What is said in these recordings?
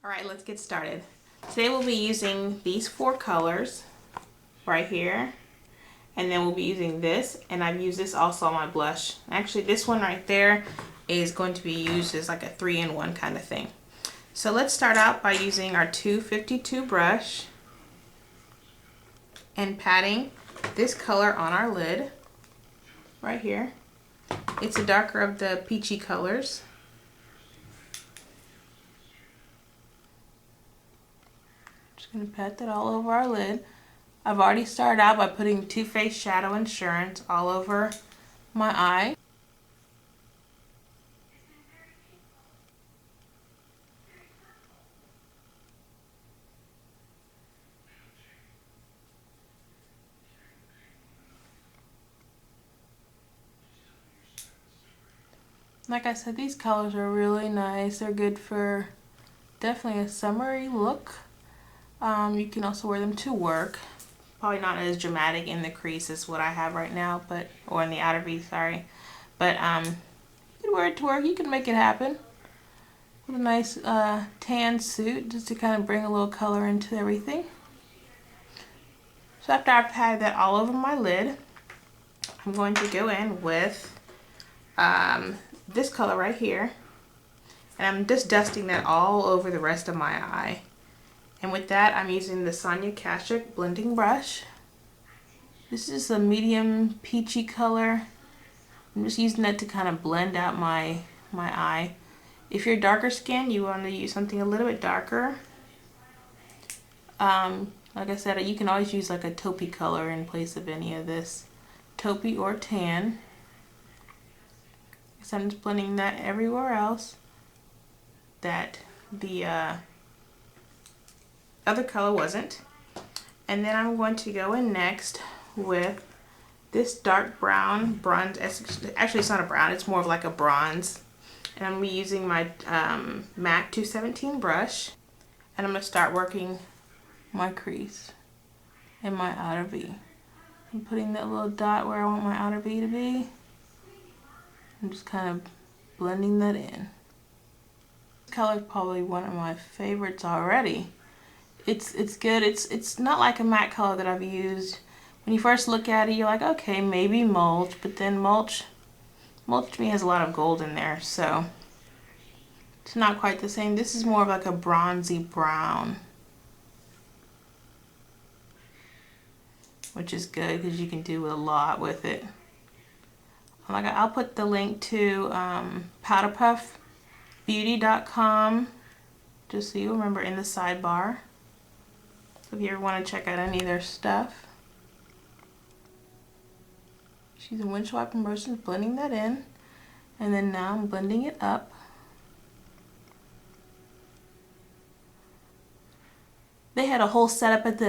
All right, let's get started. Today we'll be using these four colors right here, and then we'll be using this, and I've used this also on my blush. Actually, this one right there is going to be used as like a 3-in-1 kind of thing. So let's start out by using our 252 brush and patting this color on our lid right here. It's a darker of the peachy colors. Just gonna pat that all over our lid. I've already started out by putting Too Faced Shadow Insurance all over my eye. Like I said, these colors are really nice. They're good for definitely a summery look. You can also wear them to work. Probably not as dramatic in the crease as what I have right now, or in the outer V, sorry. But you can wear it to work. You can make it happen with a nice tan suit, just to kind of bring a little color into everything. So after I've patted that all over my lid, I'm going to go in with this color right here, and I'm just dusting that all over the rest of my eye. And with that, I'm using the Sonia Kashuk blending brush. This is a medium peachy color. I'm just using that to kind of blend out my eye. If you're darker skinned, you want to use something a little bit darker. Like I said, you can always use like a taupey color in place of any of this. Taupey or tan. So I'm just blending that everywhere else that the other color wasn't. And then I'm going to go in next with this dark brown bronze. Actually, it's not a brown, it's more of like a bronze. And I'm going to be using my MAC 217 brush, and I'm going to start working my crease and my outer V. I'm putting that little dot where I want my outer V to be. I'm just kind of blending that in. This color is probably one of my favorites already. It's good. It's not like a matte color that I've used. When you first look at it, you're like, okay, maybe mulch, but then mulch to me has a lot of gold in there, so it's not quite the same. This is more of like a bronzy brown, which is good because you can do a lot with it. I'll put the link to powderpuffbeauty.com just so you remember in the sidebar. So if you ever want to check out any of their stuff. Just using windshield wiper motion, blending that in. And then now I'm blending it up. They had a whole setup at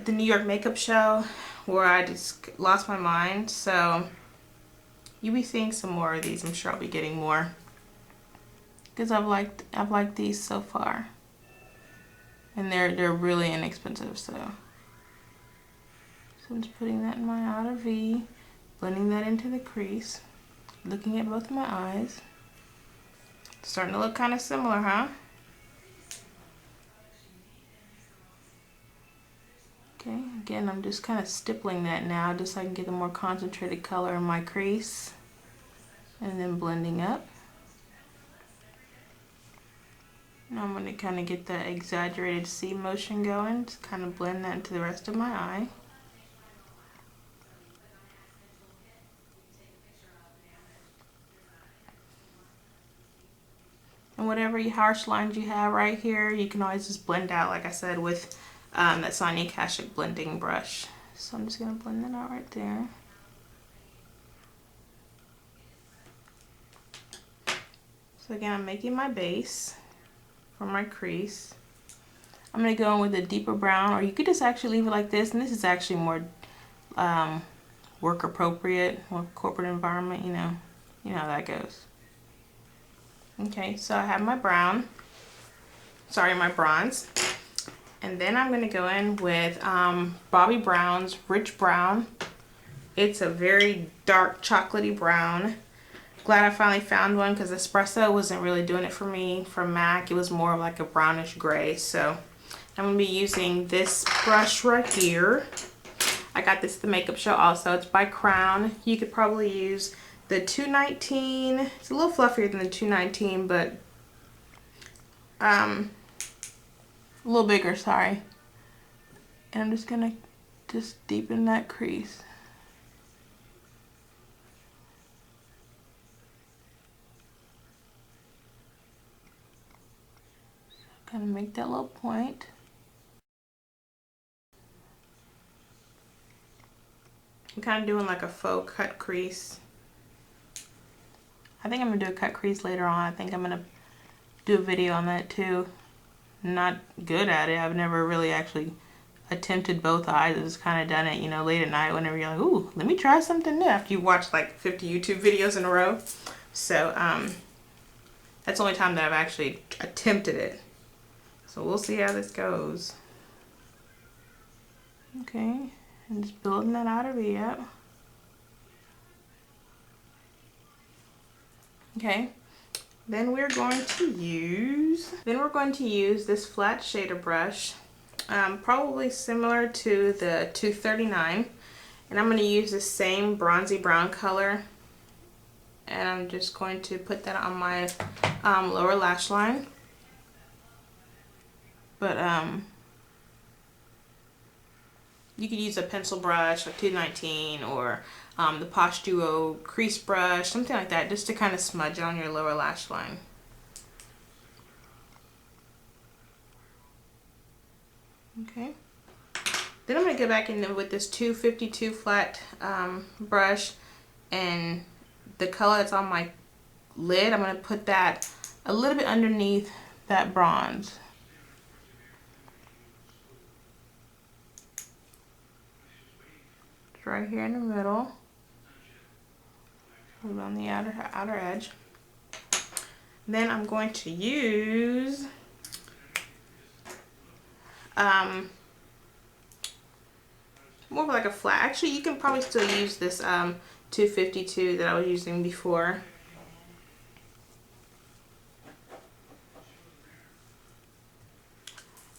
the New York makeup show where I just lost my mind. So you'll be seeing some more of these. I'm sure I'll be getting more, because I've liked these so far, and they're really inexpensive. So I'm just putting that in my outer V, blending that into the crease, looking at both of my eyes. Starting to look kind of similar, huh? Okay, again, I'm just kind of stippling that now just so I can get a more concentrated color in my crease, and then blending up. Now I'm going to kind of get that exaggerated C motion going, just kind of blend that into the rest of my eye. And whatever harsh lines you have right here, you can always just blend out, like I said, with that Sonia Kashuk blending brush. So I'm just going to blend that out right there. So again, I'm making my base for my crease. I'm going to go in with a deeper brown, or you could just actually leave it like this. And this is actually more work appropriate, more corporate environment, you know how that goes. Okay, so I have my brown, my bronze. And then I'm going to go in with Bobbi Brown's Rich Brown. It's a very dark chocolatey brown. glad I finally found one because espresso wasn't really doing it for me. For MAC, it was more of like a brownish gray. So I'm going to be using this brush right here. I got this at the makeup show also. It's by Crown. You could probably use the 219. It's a little fluffier than the 219, but a little bigger, sorry. And I'm just going to just deepen that crease. Kind of make that little point. I'm kind of doing like a faux cut crease. I think I'm gonna do a cut crease later on. I think I'm gonna do a video on that too. I'm not good at it. I've never really actually attempted both eyes. I've just kind of done it, you know, late at night whenever you're like, ooh, let me try something new after you watch like 50 YouTube videos in a row. So that's the only time that I've actually attempted it. So we'll see how this goes. Okay, and just building that outer V up. Okay, then we're going to use this flat shader brush, probably similar to the 239, and I'm going to use the same bronzy brown color, and I'm just going to put that on my lower lash line. But you could use a pencil brush like 219 or the Posh Duo crease brush, something like that, just to kind of smudge on your lower lash line. Okay. Then I'm going to go back in with this 252 flat brush, and the color that's on my lid, I'm going to put that a little bit underneath that bronze. Right here in the middle, a little on the outer edge. Then I'm going to use more of like a flat. Actually, you can probably still use this 252 that I was using before.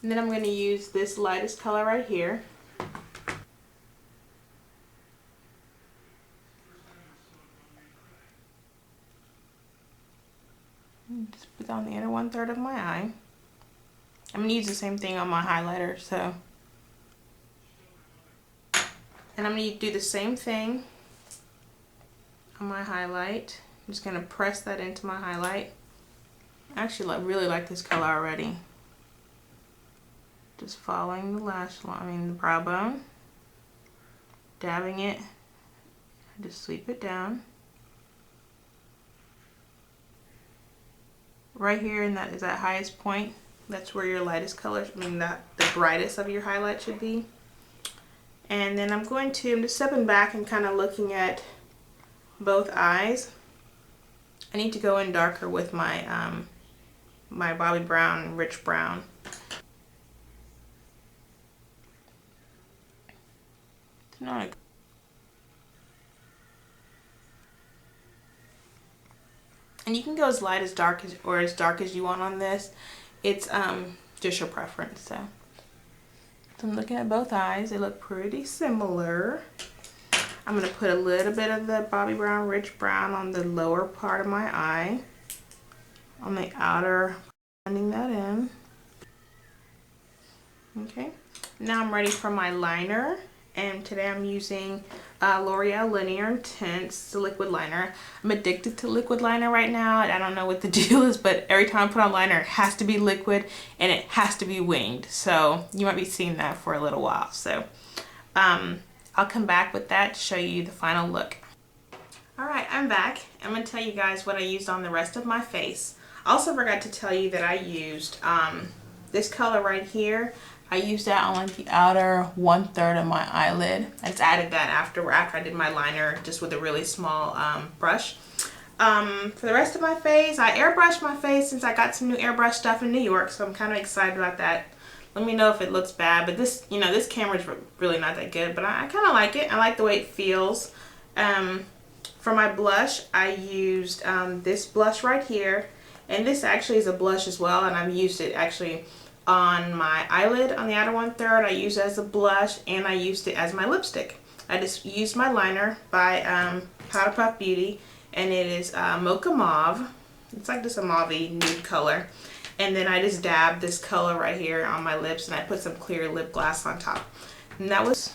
And then I'm going to use this lightest color right here. Just put on the inner 1/3 of my eye. I'm going to use the same thing on my highlighter, so. And I'm going to do the same thing on my highlight. I'm just going to press that into my highlight. I actually really like this color already. Just following the lash line, the brow bone, dabbing it, I just sweep it down. Right here, and that is that highest point. That's where your lightest color, the brightest of your highlight should be. And then I'm just stepping back and kind of looking at both eyes. I need to go in darker with my my Bobbi Brown Rich Brown. It's not a And you can go as light as dark as, or as dark as you want on this. It's just your preference. So I'm looking at both eyes. They look pretty similar. I'm going to put a little bit of the Bobbi Brown Rich Brown on the lower part of my eye. On the outer, blending that in. Okay. Now I'm ready for my liner. And today I'm using L'Oreal Linear Intense, the liquid liner. I'm addicted to liquid liner right now. I don't know what the deal is, but every time I put on liner, it has to be liquid and it has to be winged. So you might be seeing that for a little while. So I'll come back with that to show you the final look. All right, I'm back. I'm going to tell you guys what I used on the rest of my face. I also forgot to tell you that I used this color right here. I used that on like the outer 1/3 of my eyelid. I just added that after I did my liner, just with a really small brush. For the rest of my face, I airbrushed my face since I got some new airbrush stuff in New York, so I'm kind of excited about that. Let me know if it looks bad, but this, this camera's really not that good, but I kind of like it. I like the way it feels. For my blush, I used this blush right here. And this actually is a blush as well, and I've used it actually on my eyelid on the outer 1/3. I used it as a blush, and I used it as my lipstick. I just used my liner by Powder Puff Beauty, and it is Mocha Mauve. It's like just a mauve-y nude color. And then I just dabbed this color right here on my lips, and I put some clear lip gloss on top. And that was